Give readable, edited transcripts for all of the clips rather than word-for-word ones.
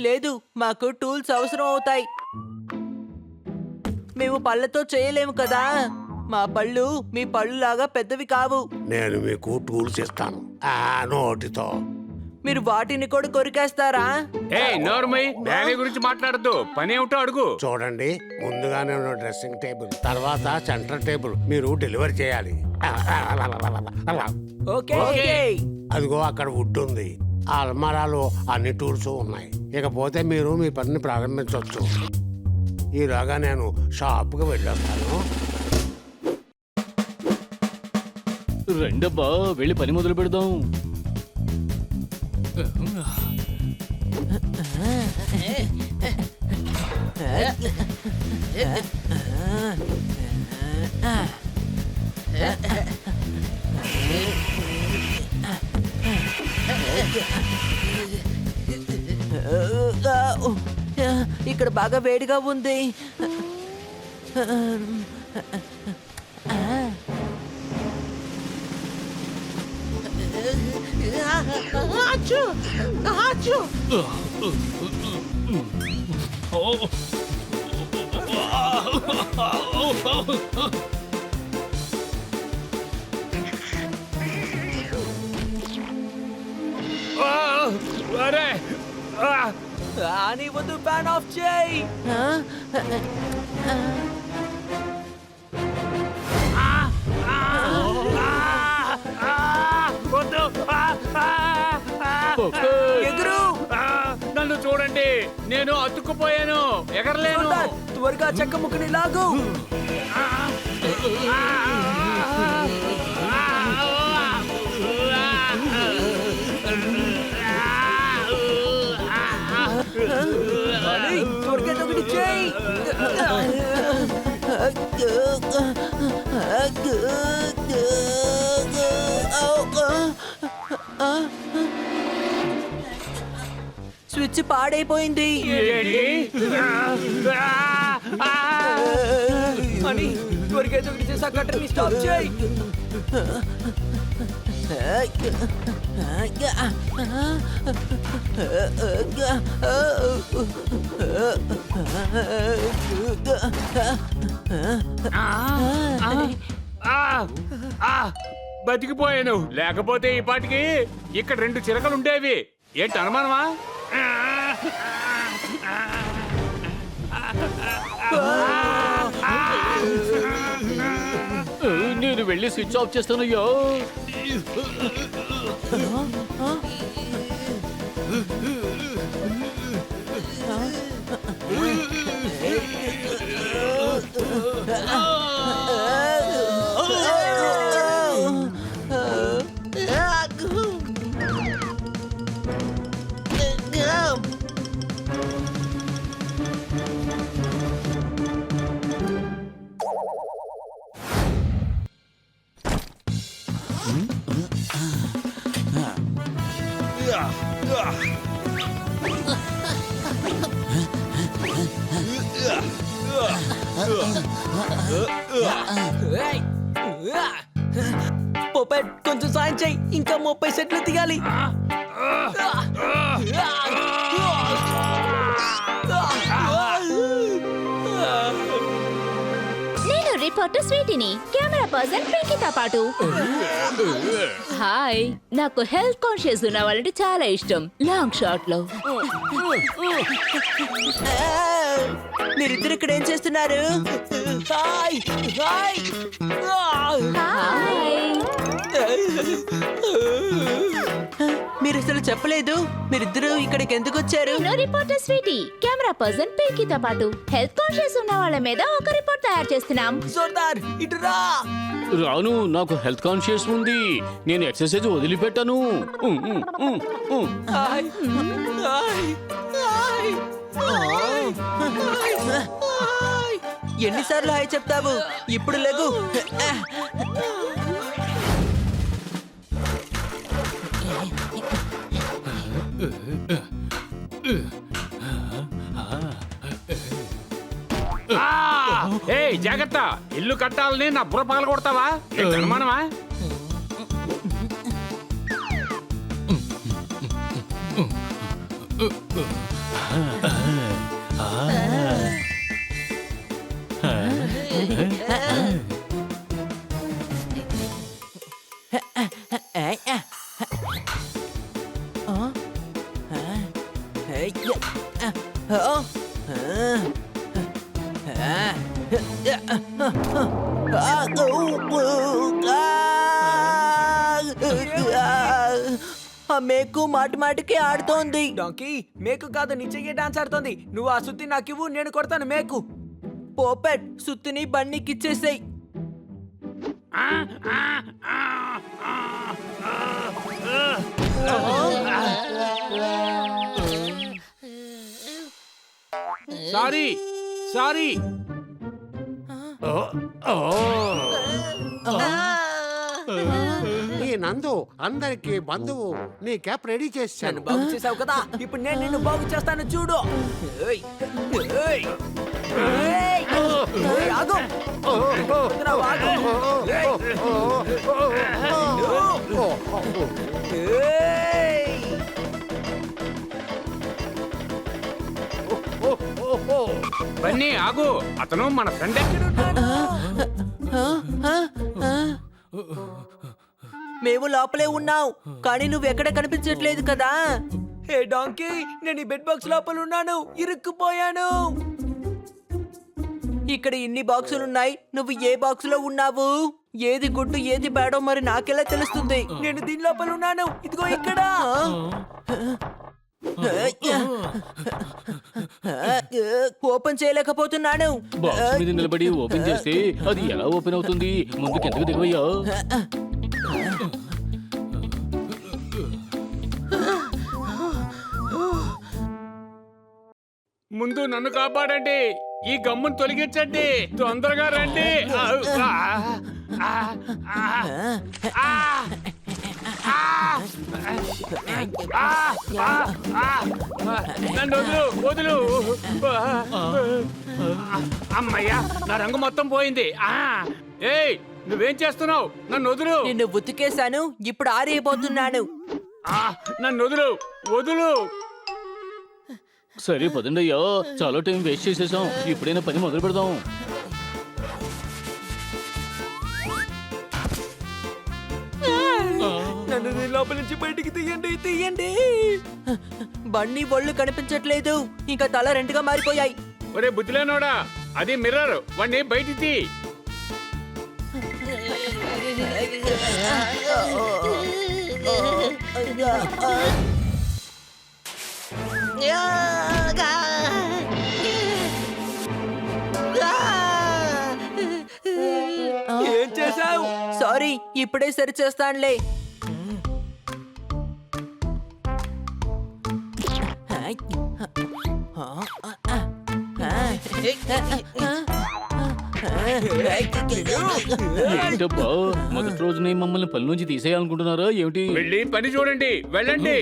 లేదు, మాకు టూల్స్ అవసరం అవుతాయి. మేము పళ్ళతో చేయలేము కదా. మా పళ్ళు మీ పళ్ళు లాగా పెద్దవి కావు. నేను మీకు టూల్స్ ఇస్తాను. నోటితో మీరు వాటిని కూడా కొరికేస్తారా? నోర్మై డాడీ గురించి మాట్లాడద్దు, పని ఏమిటో అడుగు. చూడండి, ముందుగా నేను డ్రెస్సింగ్ టేబుల్, తర్వాత సెంటర్ టేబుల్ మీరు డెలివరీ చేయాలి. ఓకే. అదిగో అక్కడ వుడ్ ఉంది. ఆ అల్మారాలో అన్ని టూల్స్ ఉన్నాయి. ఇకపోతే మీరు మీ పనిని ప్రారంభించవచ్చు. ఈలోగా నేను షాప్కి వెళ్ళొస్తాను. రెండబ్బా, వెళ్ళి పని మొదలు పెడదాం. ఇక్కడ బాగా వేడిగా ఉంది. అరే అని వద్దు, ఫ్యాన్ ఆఫ్ చేయి. వద్దు. ఎగురు. నన్ను చూడండి, నేను అతుక్కుపోయాను, ఎగరలేను. సోల్డర్, త్వరగా చెక్క ముక్కని లాగు. త్వరగా ఒకటి చేయి. స్విచ్ పాడైపోయింది. అని త్వరగా ఒకటి చేసి ఆ కట్టర్ని స్టాప్ చేయి. బతికిపోయాను, లేకపోతే ఈ పాటికి ఇక్కడ 2 చిరకలు ఉండేవి. ఏంటి అనుమానమా? నేను వెళ్ళి స్విచ్ ఆఫ్ చేస్తానయ్యా. పోపెట్, కొంచెం సాయం చెయ్యి. ఇంకా 30 సెట్లు తీయాలి. నేను రిపోర్టర్ స్వీటీని, కెమెరా పర్సన్ పింకీతో పాటు. హాయ్, నాకు హెల్త్ కాన్షియస్ ఉన్న వాళ్ళంటే చాలా ఇష్టం. లాంగ్ షాట్ లో మీరిద్దరు ఇక్కడ ఏం చేస్తున్నారు? Hi hi. హాయ్. మీరు అసలు చెప్పలేదు. మీరిద్దరు ఇక్కడికి ఎందుకు వచ్చారు? నేను రిపోర్టర్ స్వీటీ, కెమెరా పర్సన్ పింకీతో పాటు హెల్త్ కాన్షియస్ ఉన్న వాళ్ళ మీద ఒక రిపోర్ట్ తయారు చేస్తున్నాం. జోర్దార్, ఇటు రా. రాను, నాకు హెల్త్ కాన్షియస్ ఉంది. నేను ఎక్సర్సైజ్ వదిలిపెట్టాను. Hi hi hi. ఎన్నిసార్లు హాయ్ చెప్తావు? ఇప్పుడు లేగు. జాగ్రత్త, ఇల్లు కట్టాలని నా బుర్ర పగల కొడతావా? అనుమానమా? ఆ మేకు మాటి మాటికి ఆడుతోంది. డాంకీ మేకు కాదు నీ చెయ్యి డాన్స్ ఆడుతోంది. నువ్వు ఆ సుత్తి నాకు ఇవ్వు, నేను కొడతాను మేకు. పోపెట్ సుత్తిని బన్నీకిచ్చేసాయి. Sorry sorry. ఈ నందు అందరికి బంధువు. నీ క్యాప్ రెడీ నన్ను చేశాను. బాగు చేసావు కదా, ఇప్పుడు నేను నిన్ను బాగు చేస్తాను చూడు. ఏయ్, ఏయ్, ఏయ్, ఏయ్, ఆగు. వద్దురా, ఆగు. ఏయ్, ఏయ్. బన్నీ ఆగు, అతను మన ఫ్రెండే. మేము లోపలే ఉన్నాం, కానీ నువ్వెక్కడ కనిపించట్లేదు కదా. హే డాంకీ, నేను ఈ బెడ్ బాక్స్ లోపల ఉన్నాను, ఇరుక్కుపోయాను. ఇక్కడ ఇన్ని బాక్సులున్నాయి, నువ్వు ఏ బాక్స్ లో ఉన్నావు? ఏది గుడ్డు ఏది బేడో మరి నాకెలా తెలుస్తుంది? నేను దీని లోపల ఉన్నాను, ఇదిగో ఇక్కడ. ఓపెన్ చేయలేకపోతున్నాను. బాక్స్ మీద నిలబడి ఓపెన్ చేస్తే అది ఎలా ఓపెన్ అవుతుంది? ముందుకు ఎందుకు దిగవయ్యా? ముందు నన్ను కాపాడండి, ఈ గమ్మును తొలగించండి, తొందరగా రండి. నన్ను వదులు వదులు. అమ్మయ్యా, నా రంగు మొత్తం పోయింది. ఏయ్, నువ్వేం చేస్తున్నావు? నన్ను వదులు. నిన్ను ఉతికేశాను, ఇప్పుడు ఆరైపోతున్నాను. నన్ను వదులు వదులు. సరే పదండి అయ్యా, చాలా టైం వేస్ట్ చేసేసాం. ఇప్పుడైనా పని మొదలు పెడదాం. నన్ను దీని లోపల నుంచి బయటికి తీయండి, తీయండి. బండి ఒళ్ళు కనిపించట్లేదు, ఇంకా తల రెండుగా మారిపోయాయి. ఒరే బుద్ధిలేనోడా, అది మిర్రర్, వాడిని బయటికి తీ. ఏం చేసావు? సారీ, ఇప్పుడే సరి చేస్తానులే. ఏంటబ్బా, మొదటి రోజునే మమ్మల్ని పని నుంచి తీసేయాలనుకుంటున్నారా ఏమిటి? వెళ్ళి పని చూడండి, వెళ్ళండి.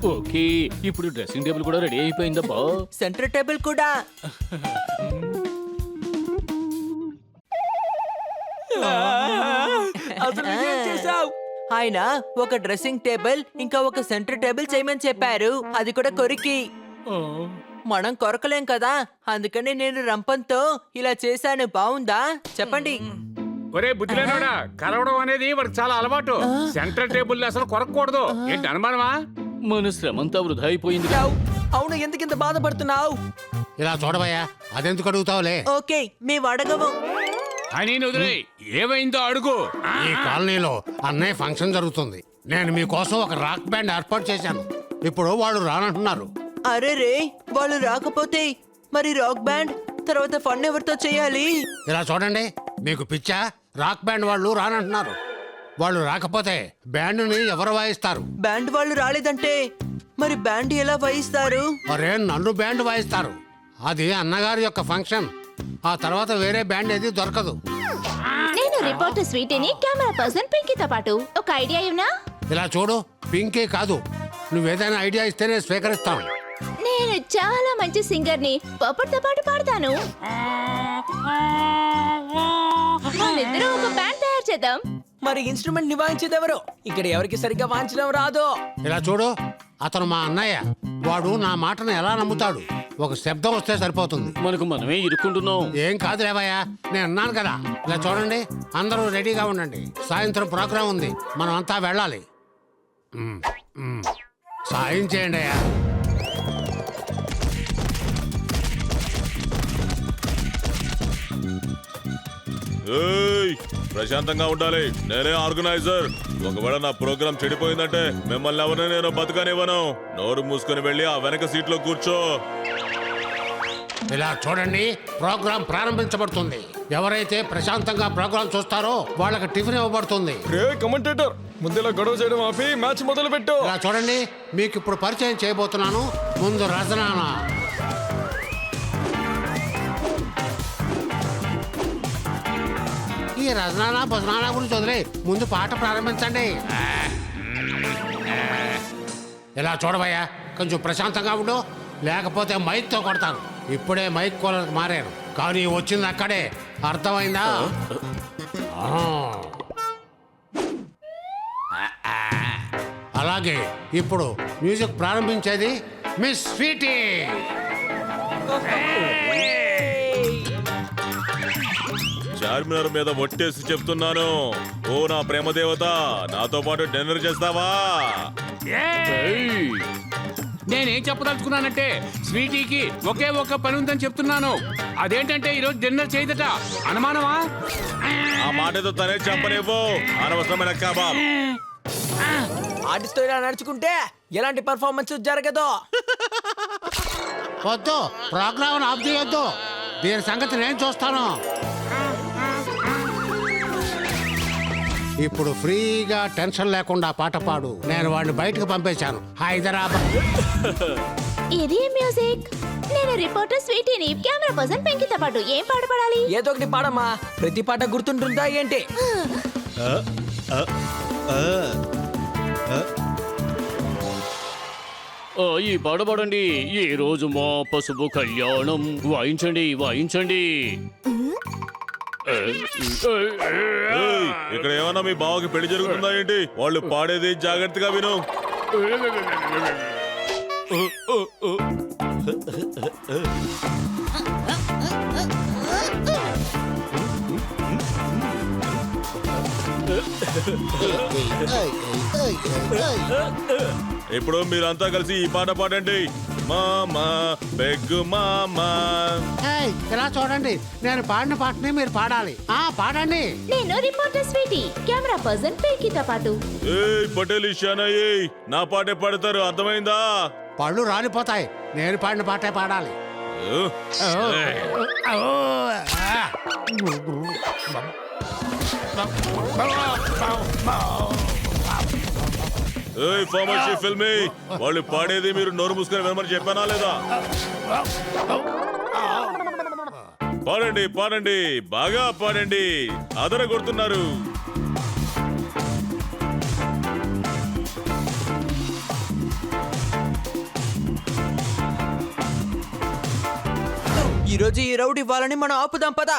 ఓకే, ఇప్పుడు డ్రెస్సింగ్ టేబుల్ కూడా రెడీ అయిపోయిందబ్బా. సెంటర్ టేబుల్ కూడా. అసలు ఏం చేసావు? ఆయన ఒక డ్రెస్సింగ్ టేబుల్ ఇంకా ఒక సెంటర్ టేబుల్ చేయమని చెప్పారు, అది కూడా కొరికి. మనం కొరకలేం కదా, అందుకని నేను రంపంతో ఇలా చేశాను. బాగుందా చెప్పండి? ఒరే బుద్ధిలేనోడా, కలవడం అనేది వాడికి చాలా అలవాటు. సెంట్రల్ టేబుల్ అసలు కొరకూడదు. ఏంటి అనుమానమా? మన శ్రమంతా వృధా అయిపోయింది. అవును, ఎందుకు ఇంత బాధపడుతున్నావు? ఇలా చూడబోయా, అదెందుకు అడుగుతావులే? ఓకే, మేము అడగము. అని వదిలే, ఏమైందో అడుగు. ఈ కాలనీలో అన్నయ్య ఫంక్షన్ జరుగుతుంది. నేను మీకోసం ఒక రాక్ బ్యాండ్ ఏర్పాటు చేశాను. ఇప్పుడు వాళ్ళు రానంటున్నారు. అరే రే, వాళ్ళు రాకపోతే మరి రాక్ బ్యాండ్ తర్వాత ఫన్ ఎవరితో చేయాలి? ఇలా చూడండి, మీకు పిచ్చా? రాక్ బ్యాండ్ వాళ్ళు రానంటున్నారు. వాళ్ళు రాకపోతే బ్యాండ్ని ఎవరు వాయిస్తారు? బ్యాండ్ వాళ్ళు రాలేదంటే మరి బ్యాండ్ ఎలా వాయిస్తారు? మరే నన్ను బ్యాండ్ వాయిస్తారు. అది అన్నగారి యొక్క ఫంక్షన్. ఆ తర్వాత వేరే బ్యాండ్ ఏది దొరకదు. నేను రిపోర్టర్ స్వీటీని కెమెరా పర్సన్ పింకీతో పాటు ఒక ఐడియా ఇవ్వనా? ఇలా చూడు, పింకే కాదు, నువ్వేదైనా ఐడియా ఇస్తేనే స్వీకరిస్తాం. నేను చాలా మంచి సింగర్ ని పప్పటితో పాటు పాడతాను. మనిద్దరం ఒక బ్యాండ్ తయారు చేద్దాం. మరి ఇన్స్ట్రుమెంట్ ని వాయించేది ఎవరు? ఇక్కడ ఎవరికి సరిగ్గా వాయించడం రాదు. ఇలా చూడు, అతను మా అన్నయ్య. వాడు నా మాటను ఎలా నమ్ముతాడు? ఒక శబ్దం వస్తే సరిపోతుంది. మనకు మనమే ఇరుక్కుంటున్నాం. ఏం కాదు లేవయ్యా, నేను అన్నాను కదా. ఇలా చూడండి, అందరూ రెడీగా ఉండండి. సాయంత్రం ప్రోగ్రాం ఉంది, మనం అంతా వెళ్ళాలి. సాయం చేయండి అయ్యా. ఏయ్, ప్రశాంతంగా ఉండాలి. నేనే ఆర్గనైజర్. ఒకవేళ నా ప్రోగ్రామ్ చెడిపోయిందంటే మిమ్మల్ని ఎవరిని నేను బతకనివ్వను. నోరు మూసుకొని వెళ్ళి ఆ వెనక సీట్లో కూర్చో. ఇలా చూడండి, ప్రోగ్రాం ప్రారంభించబడుతుంది. ఎవరైతే ప్రశాంతంగా ప్రోగ్రాం చూస్తారో వాళ్ళకి టిఫిన్ ఇవ్వబడుతుంది. రే కమెంటేటర్, ముందులా గొడవ చేయడం ఆపి మ్యాచ్ మొదలు పెట్టు. ఇలా చూడండి, మీకు ఇప్పుడు పరిచయం చేయబోతున్నాను. ముందు రజనానా. ఈ రజనానా భజనానా గురించి వదిలే ముందు పాట ప్రారంభించండి. ఇలా చూడవయ్యా, కొంచెం ప్రశాంతంగా ఉండు, లేకపోతే మైక్తో కొడతాను. ఇప్పుడే మైక్ కూలర్కి మారాను, కానీ వచ్చింది అక్కడే. అర్థమైందా? అలాగే ఇప్పుడు మ్యూజిక్ ప్రారంభించేది మిస్ స్వీటీ. చార్మినార్ మీద ఒట్టేసి చెప్తున్నాను. ఓ నా ప్రేమ దేవత, నాతో పాటు డిన్నర్ చేస్తావా? ఏయ్! నేనేం చెప్పదలుచుకున్నానంటే స్వీటీకి ఒకే ఒక్క పని ఉందని చెప్తున్నాను. అదేంటంటే ఈరోజు డిన్నర్ చేయదట. అనుమానమా? ఆ మాటతో తనే చెప్పనివ్వు. అనవసరమైన కబాబ్. ఆర్టిస్ట్ ఇలా నడుచుకుంటే ఎలాంటి పర్ఫార్మెన్స్ జరగదు. వద్దు, ప్రోగ్రామ్ ఆఫ్ చేయొద్దు. దీని సంగతి నేను చూస్తాను. ఇప్పుడు ఫ్రీగా టెన్షన్ లేకుండా పాట పాడు. నేను వాడిని బయటకు పంపేశాను. హైదరాబాద్. ఇది మ్యూజిక్. నేను రిపోర్టర్ స్వీటీని కెమెరా పర్సన్ పింకీతో పాటు ఏం పాట పాడాలి? ఏదో ఒకటి పాడమ్మా. ప్రతి పాట గుర్తుంటుందా ఏంటి? ఈ పాట పాడండి. ఈ రోజు మా పసుపు కళ్యాణం. వాయించండి, వాయించండి. ఏయ్, ఇక్కడ ఏమన్నా మీ బావకి పెళ్లి జరుగుతుందా ఏంటి? వాళ్ళు పాడేది జాగ్రత్తగా విను. ఇప్పుడు మీరంతా కలిసి ఈ పాట పాడండి. మామా బెగ్గు మామా. ఏయ్, ఇలా చూడండి, నేను పాడిన పాటని మీరు పాడాలి. పాడండి. నేను రిపోర్టర్ స్వీటీ కెమెరా పర్సన్ పింకీతో పాటు. ఏయ్ పటేల్ ఇషానయ్య, నా పాటే పాడతారు, అర్థమైందా? పళ్ళు రాలిపోతాయి. నేను పాడిన పాటే పాడాలి. ఏయ్ ఫార్మసీ ఫిల్మీ, వాళ్ళు పాడేది మీరు నోరు మూసుకొని వినమని చెప్పానా లేదా? పాడండి పాడండి, బాగా పాడండి, అదర కొడుతున్నారు. ఈ రోజు ఈ రౌడ్ ఇవ్వాలని మనం ఆపుదాం పదా.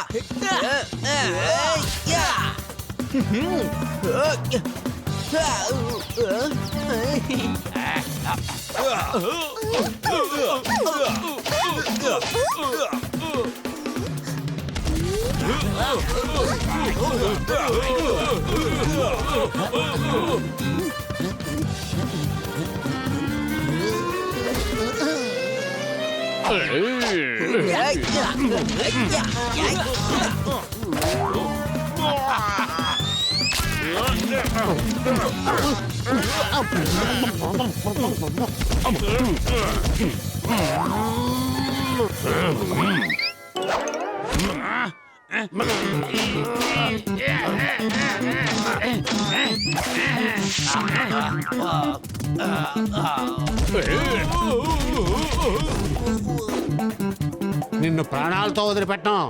నిన్ను ప్రాణాలతో వదిలిపెట్టాం.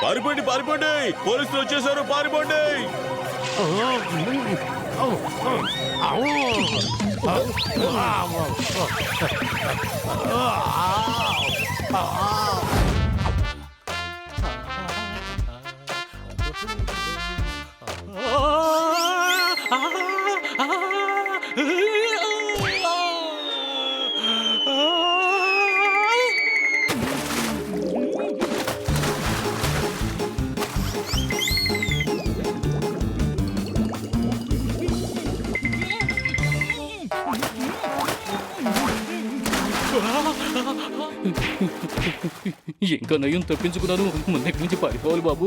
పారిపోండి పారిపోండి, పోలీసులు వచ్చేసారు, పారిపోండి. ఇంకా నయం తప్పించుకున్నాను. ముందెక్కడి నుంచి పారిపోవాలి బాబు.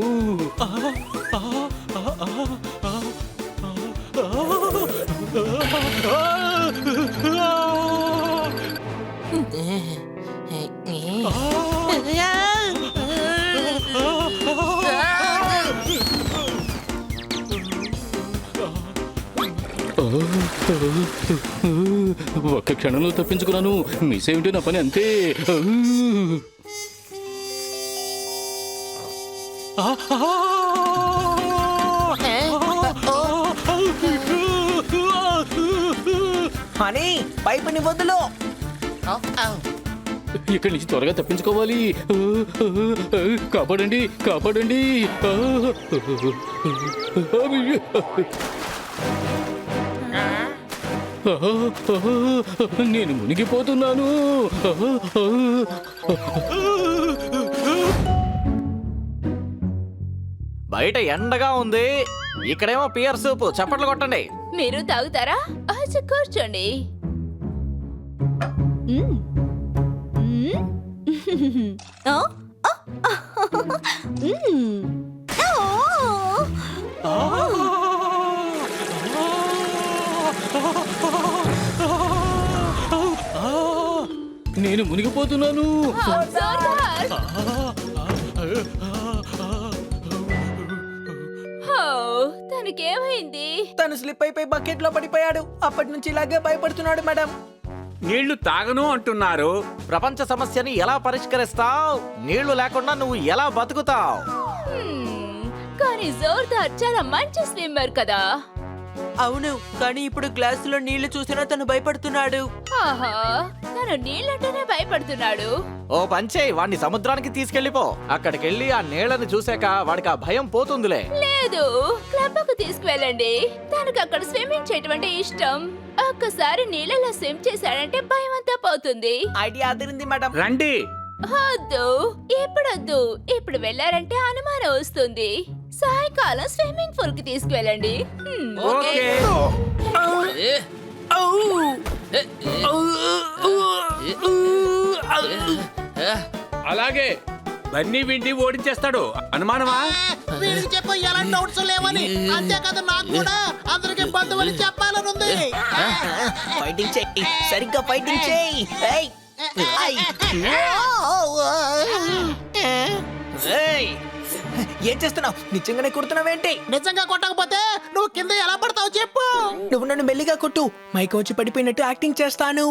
ఒక్క క్షణంలో తప్పించుకున్నాను. మిస్ ఏమిటి నా పని అంతే. హనీ పైపుని వదులు. ఇక్కడి నుంచి త్వరగా తప్పించుకోవాలి. కాపాడండి కాపాడండి. నేను మునిగిపోతున్నాను. బయట ఎండగా ఉంది, ఇక్కడేమో పియర్ సూప్. చప్పట్లు కొట్టండి. మీరు తాగుతారా? అచ్చా కూర్చోండి. ఆ? నేను మునిగిపోతున్నాను. తనకేమైంది? తను స్లిప్ అయిపోయి బకెట్ లో పడిపోయాడు. అప్పటి నుంచి ఇలాగే భయపడుతున్నాడు మేడం. నీళ్లు తాగను అంటున్నారు. ప్రపంచ సమస్యని ఎలా పరిష్కరిస్తావు? నీళ్లు లేకుండా నువ్వు ఎలా బతుకుతావు? కానీ జోర్దార్ చాలా మంచి స్విమ్మర్ కదా. అవును, కానీ ఇప్పుడు గ్లాసులో నీళ్లు చూసినా తను భయపడుతున్నాడు. ఆహా, తను నీళ్ళంటేనే భయపడుతున్నాడు. ఓ పంచే, వాడిని సముద్రానికి తీసుకెళ్లిపో. అక్కడికెళ్ళి ఆ నీళ్లను చూసాక వాడికి ఆ భయం పోతుందిలే. లేదు, క్లబ్ కు తీసుకువెళ్ళండి. తనకు అక్కడ స్విమ్మింగ్ చేయటం అంటే ఇష్టం. ఒక్కసారి నీళ్ళలో స్విమ్ చేశాడంటే భయం అంతా పోతుంది. ఐడియా అదిరింది మేడం. రండి. వద్దు, ఇప్పుడొద్దు. ఇప్పుడు వెళ్ళారంటే అనుమానం వస్తుంది. సాయంకాలం స్విమ్మింగ్ పూల్ కి తీసుకువెళ్ళండి. ఓకే. అలాగే బన్నీ విండి ఓడించేస్తాడు. అనుమానమా? వీడికి చెప్పు ఎలాంటి డౌట్స్ లేవని. అంతేకాదు నాకు కూడా అందరికి బంధువులు చెప్పాలని ఉంది. ఫైటింగ్ చెయ్యి, సరిగ్గా ఫైటింగ్ చెయ్యి. ఏయ్! ఏయ్! ఏయ్! ఏం చేస్తున్నావు? నిజంగానే కుడుతున్నావేంటి? నిజంగా కొట్టకపోతే నువ్వు కింద ఎలా పడతావు చెప్పు. నువ్వు నన్ను మెల్లిగా కొట్టు, మైక్ వచ్చి పడిపోయినట్టు యాక్టింగ్ చేస్తాను.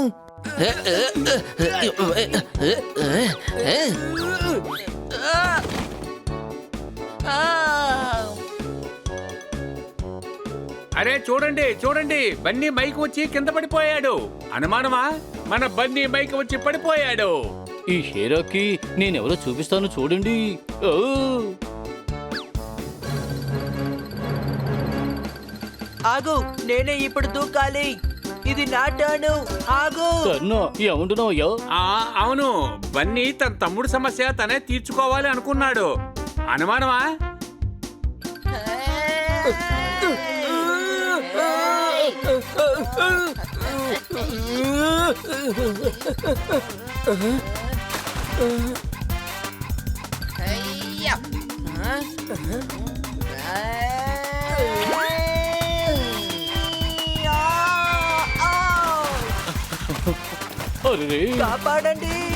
అరే చూడండి చూడండి, బన్నీ మైక్ వచ్చి కింద పడిపోయాడు. అనుమానమా? మన బన్నీ మైక్ వచ్చి పడిపోయాడు. ఈ షేరాకి నేనెవరో చూపిస్తాను చూడండి. ఓ ఆగు, నేనే ఇప్పుడు దూకాలి. ఇది నా టర్ను. ఆగు. కన్నా ఏమంటున్నావయ్యా? అవును, బన్నీ తన తమ్ముడు సమస్య తనే తీర్చుకోవాలి అనుకున్నాడు. అనుమానమా? అరే కాపాడండి